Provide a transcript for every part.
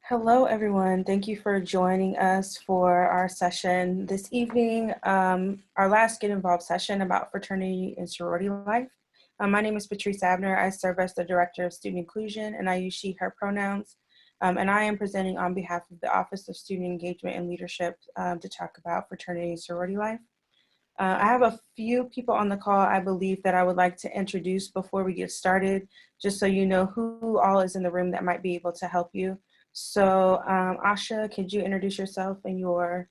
Hello, everyone. Thank you for joining us for our session this evening, our last Get Involved session about fraternity and sorority life. My name is Patrice Abner. I serve as the Director of Student Inclusion, and I use she, her pronouns. And I am presenting on behalf of the Office of Student Engagement and Leadership to talk about fraternity and sorority life. I have a few people on the call, I believe, that I would like to introduce before we get started, just so you know who all is in the room that might be able to help you. So Asha, could you introduce yourself and your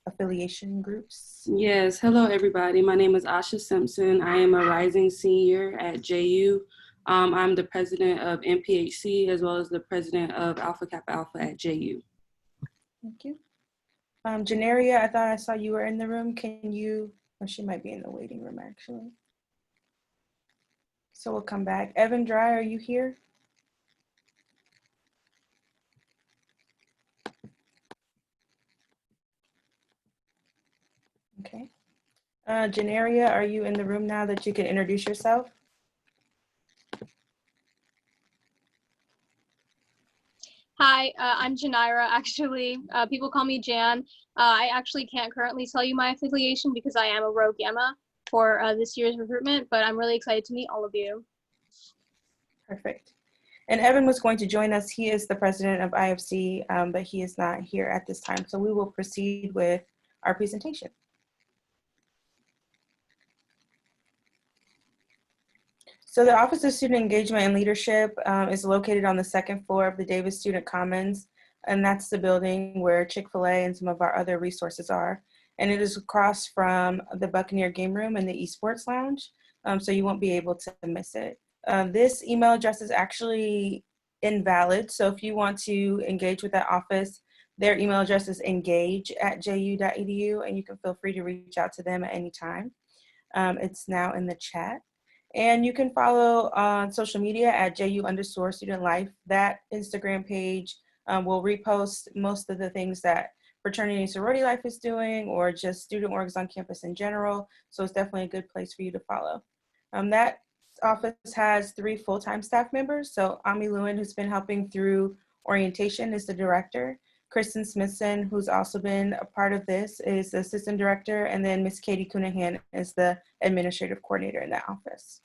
affiliation groups? Yes, hello everybody. My name is Asha Simpson. I am a rising senior at JU. I'm the president of NPHC as well as the president of Alpha Kappa Alpha at JU. Thank you. Janeria, I thought I saw you were in the room. Can you, oh, she might be in the waiting room actually. So we'll come back. Evan Dry, are you here? Okay. Janeria, are you in the room now that you can introduce yourself? Hi, I'm Janira. Actually, people call me Jan. I actually can't currently tell you my affiliation because I am a Rho Gamma for this year's recruitment, but I'm really excited to meet all of you. Perfect. And Evan was going to join us. He is the president of IFC, but he is not here at this time. So we will proceed with our presentation. So the Office of Student Engagement and Leadership is located on the second floor of the Davis Student Commons, and that's the building where Chick-fil-A and some of our other resources are. And it is across from the Buccaneer Game Room and the Esports Lounge, so you won't be able to miss it. This email address is actually invalid, so if you want to engage with that office, their email address is engage@ju.edu, and you can feel free to reach out to them at any time. It's now in the chat. And you can follow on social media at JU_student_life. That Instagram page will repost most of the things that fraternity and sorority life is doing, or just student orgs on campus in general. So it's definitely a good place for you to follow. That office has 3 full-time staff members. So Ami Lewin, who's been helping through orientation, is the director. Kristen Smithson, who's also been a part of this, is the assistant director, and then Miss Katie Cunahan is the administrative coordinator in that office.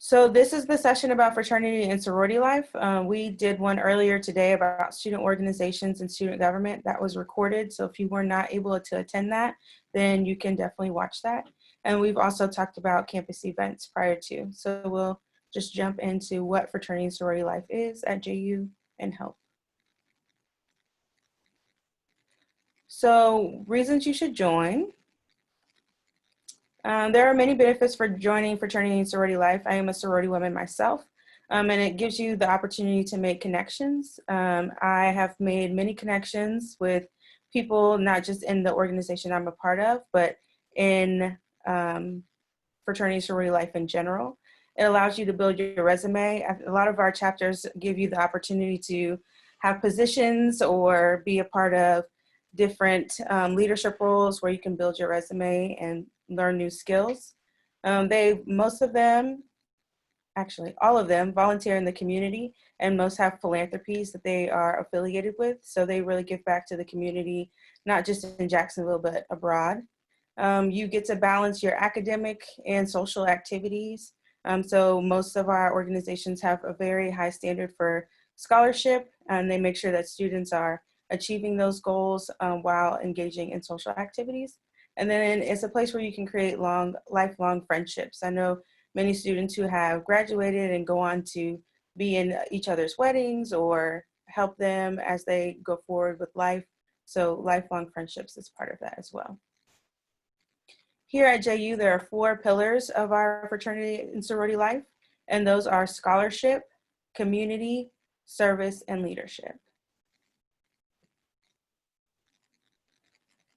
So this is the session about fraternity and sorority life. We did one earlier today about student organizations and student government that was recorded. So if you were not able to attend that, then you can definitely watch that. And we've also talked about campus events prior to. So we'll just jump into what fraternity and sorority life is at JU and help. So reasons you should join. There are many benefits for joining fraternity and sorority life. I am a sorority woman myself, and it gives you the opportunity to make connections. I have made many connections with people, not just in the organization I'm a part of, but in fraternity and sorority life in general. It allows you to build your resume. A lot of our chapters give you the opportunity to have positions or be a part of different leadership roles where you can build your resume and learn new skills. Most of them, actually all of them, volunteer in the community, and most have philanthropies that they are affiliated with. So they really give back to the community, not just in Jacksonville, but abroad. You get to balance your academic and social activities. So most of our organizations have a very high standard for scholarship, and they make sure that students are achieving those goals while engaging in social activities. And then it's a place where you can create lifelong friendships. I know many students who have graduated and go on to be in each other's weddings or help them as they go forward with life. So lifelong friendships is part of that as well. Here at JU, there are 4 pillars of our fraternity and sorority life, and those are scholarship, community, service, and leadership.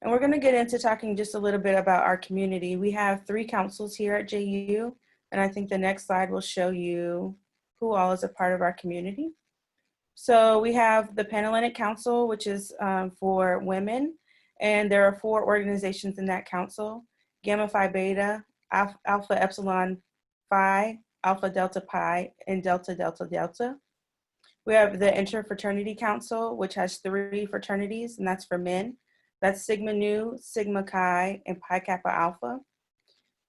And we're going to get into talking just a little bit about our community. We have 3 councils here at JU, and I think the next slide will show you who all is a part of our community. So we have the Panhellenic Council, which is for women, and there are 4 organizations in that council: Gamma Phi Beta, Alpha Epsilon Phi, Alpha Delta Pi, and Delta Delta Delta. We have the Interfraternity Council, which has 3 fraternities, and that's for men. That's Sigma Nu, Sigma Chi, and Pi Kappa Alpha.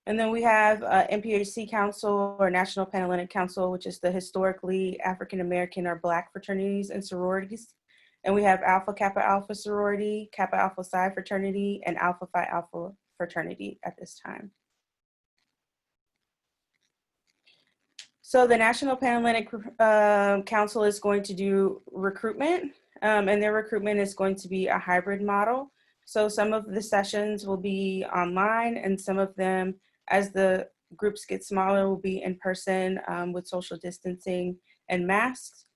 And then we have NPHC Council, or National Panhellenic Council, which is the historically African American or Black fraternities and sororities. And we have Alpha Kappa Alpha Sorority, Kappa Alpha Psi Fraternity, and Alpha Phi Alpha Fraternity at this time. So the National Panhellenic Council is going to do recruitment, and their recruitment is going to be a hybrid model. So some of the sessions will be online, and some of them, as the groups get smaller, will be in person with social distancing and masks.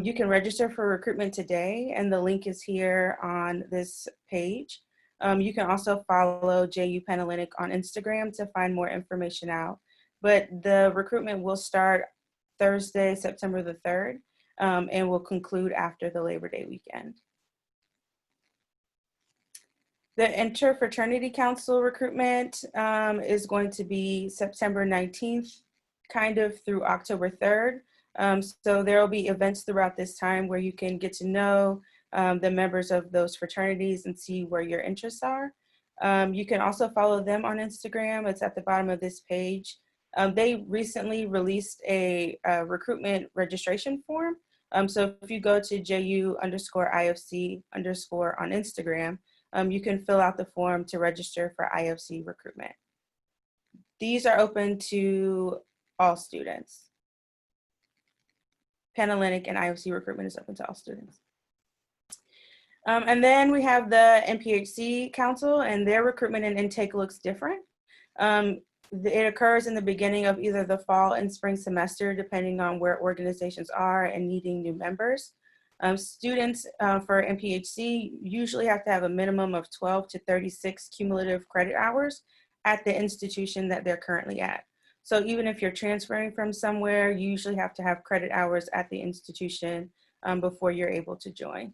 You can register for recruitment today, and the link is here on this page. You can also follow JU Panhellenic on Instagram to find more information out. But the recruitment will start Thursday, September the 3rd, and will conclude after the Labor Day weekend. The Interfraternity Council recruitment is going to be September 19th, kind of through October 3rd. So there will be events throughout this time where you can get to know the members of those fraternities and see where your interests are. You can also follow them on Instagram. It's at the bottom of this page. They recently released a recruitment registration form. So if you go to JU_IFC_ on Instagram, you can fill out the form to register for IFC recruitment. These are open to all students. Panhellenic and IFC recruitment is open to all students. And then we have the NPHC Council, and their recruitment and intake looks different. It occurs in the beginning of either the fall and spring semester, depending on where organizations are and needing new members. Students for NPHC usually have to have a minimum of 12 to 36 cumulative credit hours at the institution that they're currently at. So even if you're transferring from somewhere, you usually have to have credit hours at the institution before you're able to join.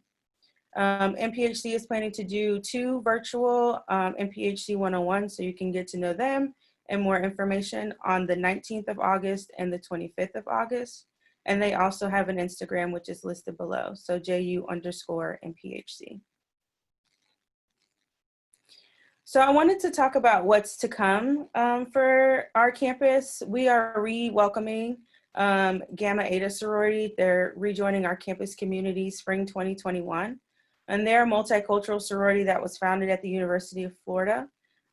NPHC is planning to do 2 virtual NPHC 101, so you can get to know them and more information on the 19th of August and the 25th of August. And they also have an Instagram, which is listed below. So JU_NPHC. So I wanted to talk about what's to come for our campus. We are re-welcoming Gamma Eta Sorority. They're rejoining our campus community spring 2021. And they're a multicultural sorority that was founded at the University of Florida.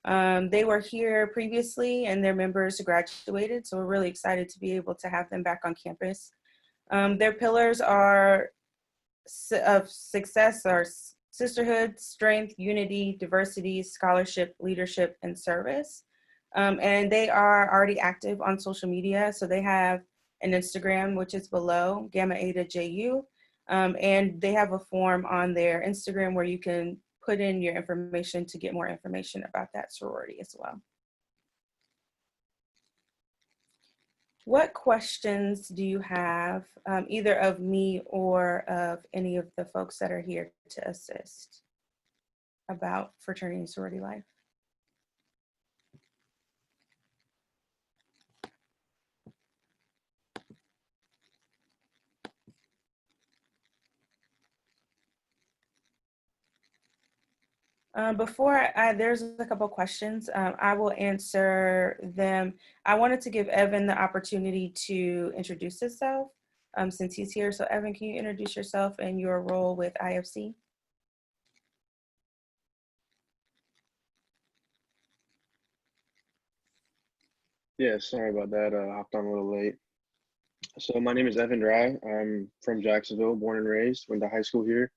They were here previously and their members graduated, so we're really excited to be able to have them back on campus. Their pillars of success are sisterhood, strength, unity, diversity, scholarship, leadership, and service. And they are already active on social media, so they have an Instagram, which is below, Gamma Eta JU, and they have a form on their Instagram where you can put in your information to get more information about that sorority as well. What questions do you have, either of me or of any of the folks that are here to assist about fraternity and sorority life? There's a couple questions. I will answer them. I wanted to give Evan the opportunity to introduce himself since he's here. So Evan, can you introduce yourself and your role with IFC? Yeah, sorry about that. Hopped on a little late. So my name is Evan Dry. I'm from Jacksonville, born and raised. Went to high school here.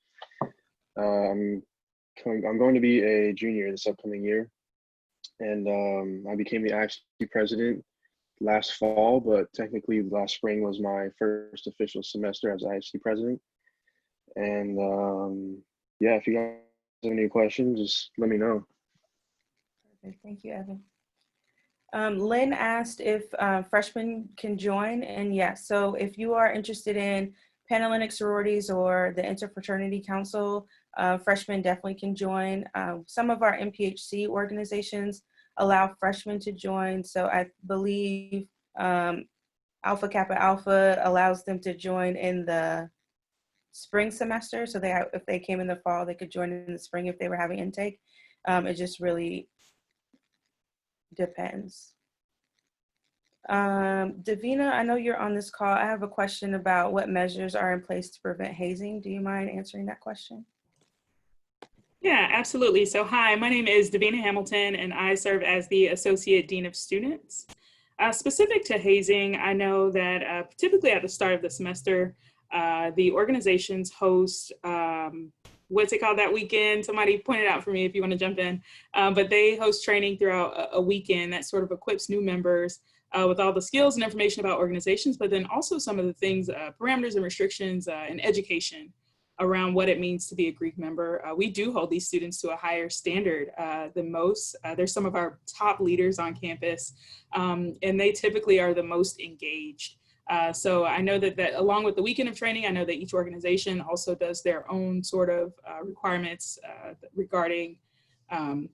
I'm going to be a junior this upcoming year, and I became the IFC president last fall, but technically last spring was my first official semester as IFC president. And yeah, if you guys have any questions, just let me know. Perfect. Thank you, Evan. Lynn asked if freshmen can join, and yes, so if you are interested in Panhellenic sororities or the Interfraternity Council, freshmen definitely can join. Some of our NPHC organizations allow freshmen to join, so I believe Alpha Kappa Alpha allows them to join in the spring semester. So if they came in the fall, they could join in the spring if they were having intake. It just really depends. Davina, I know you're on this call. I have a question about what measures are in place to prevent hazing. Do you mind answering that question? Yeah, absolutely. So hi, my name is Davina Hamilton, and I serve as the Associate Dean of Students. Specific to hazing, I know that typically at the start of the semester, the organizations host, what's it called that weekend? Somebody point it out for me if you want to jump in. But they host training throughout a weekend that sort of equips new members with all the skills and information about organizations, but then also some of the things, parameters and restrictions and education around what it means to be a Greek member. We do hold these students to a higher standard than most. There's some of our top leaders on campus, and they typically are the most engaged. So I know that along with the weekend of training, I know that each organization also does their own sort of requirements regarding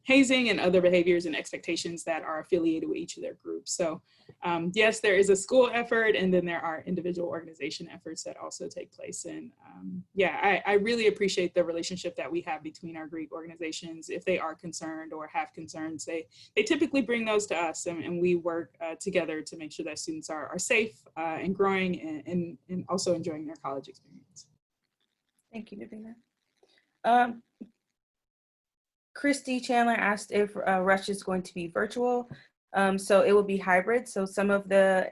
hazing and other behaviors and expectations that are affiliated with each of their groups. So yes, there is a school effort, and then there are individual organization efforts that also take place. And yeah, I really appreciate the relationship that we have between our Greek organizations. If they are concerned or have concerns, they typically bring those to us, and we work together to make sure that students are safe and growing and also enjoying their college experience. Thank you, Davina. Christy Chandler asked if Rush is going to be virtual. So it will be hybrid. So some of the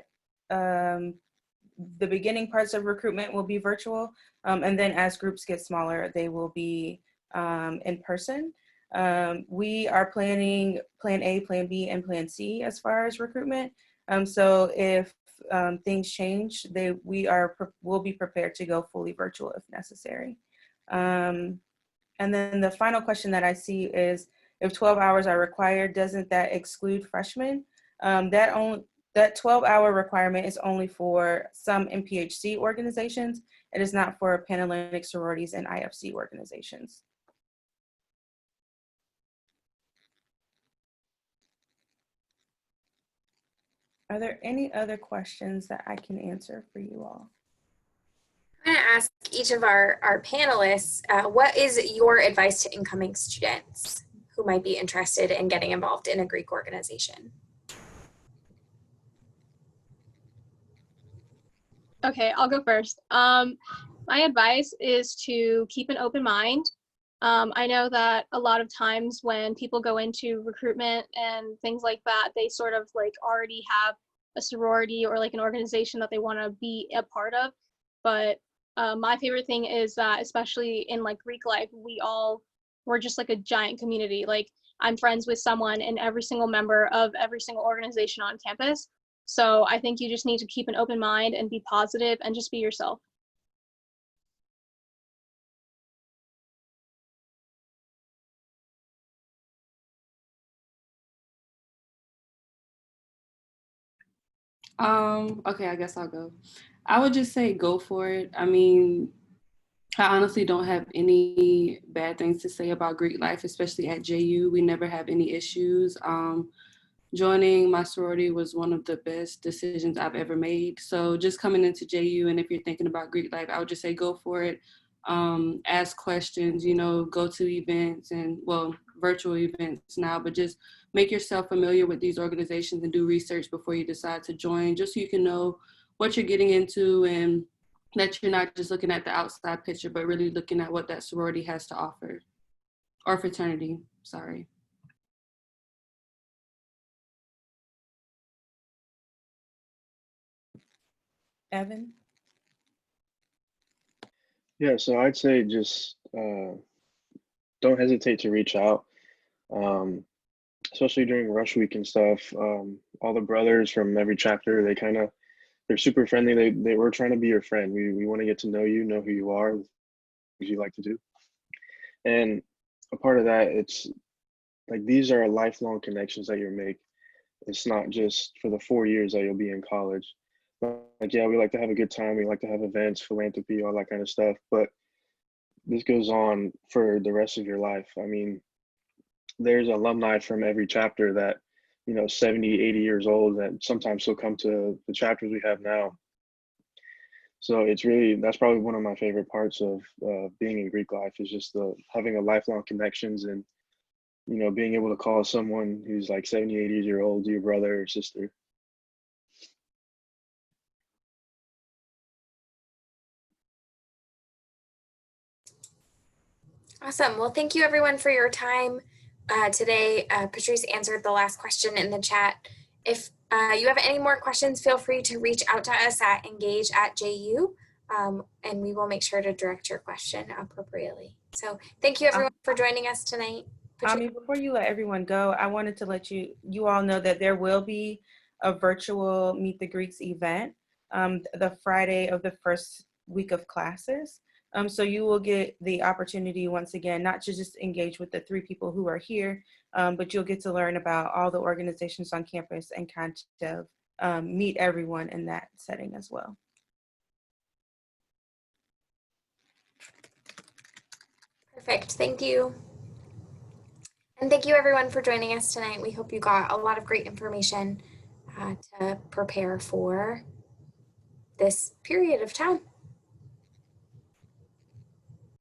beginning parts of recruitment will be virtual. And then as groups get smaller, they will be in person. We are planning Plan A, Plan B, and Plan C as far as recruitment. So if things change, we'll be prepared to go fully virtual if necessary. And then the final question that I see is, if 12 hours are required, doesn't that exclude freshmen? That 12-hour requirement is only for some MPHC organizations. It is not for Panhellenic sororities and IFC organizations. Are there any other questions that I can answer for you all? I'm going to ask each of our panelists, what is your advice to incoming students who might be interested in getting involved in a Greek organization? Okay, I'll go first. My advice is to keep an open mind. I know that a lot of times when people go into recruitment and things like that, they sort of like already have a sorority or like an organization that they want to be a part of. But my favorite thing is that, especially in like Greek life, we're just like a giant community. Like, I'm friends with someone in every single member of every single organization on campus. So I think you just need to keep an open mind and be positive and just be yourself. Okay, I guess I'll go. I would just say go for it. I mean, I honestly don't have any bad things to say about Greek life, especially at JU. We never have any issues. Joining my sorority was one of the best decisions I've ever made. So just coming into JU, and if you're thinking about Greek life, I would just say go for it. Ask questions, go to events and, well, virtual events now, but just make yourself familiar with these organizations and do research before you decide to join, just so you can know what you're getting into and that you're not just looking at the outside picture, but really looking at what that sorority has to offer, or fraternity, sorry. Evan? Yeah, so I'd say just don't hesitate to reach out, especially during rush week and stuff. All the brothers from every chapter, they're super friendly. They were trying to be your friend. We want to get to know you, know who you are, what you like to do. And a part of that, it's like these are lifelong connections that you make. It's not just for the 4 years that you'll be in college. Like, yeah, we like to have a good time. We like to have events, philanthropy, all that kind of stuff. But this goes on for the rest of your life. I mean, there's alumni from every chapter that, 70, 80 years old that sometimes still come to the chapters we have now. So it's really, that's probably one of my favorite parts of being in Greek life, is just the having a lifelong connections, and being able to call someone who's like 70, 80 years old your brother or sister. Awesome. Well, thank you everyone for your time today. Patrice answered the last question in the chat. If you have any more questions, feel free to reach out to us at engage@ju, and we will make sure to direct your question appropriately. So thank you everyone for joining us tonight. Ami, before you let everyone go, I wanted to let you all know that there will be a virtual Meet the Greeks event the Friday of the first week of classes. So you will get the opportunity once again, not to just engage with the 3 people who are here, but you'll get to learn about all the organizations on campus and kind of meet everyone in that setting as well. Perfect. Thank you. And thank you everyone for joining us tonight. We hope you got a lot of great information to prepare for this period of time.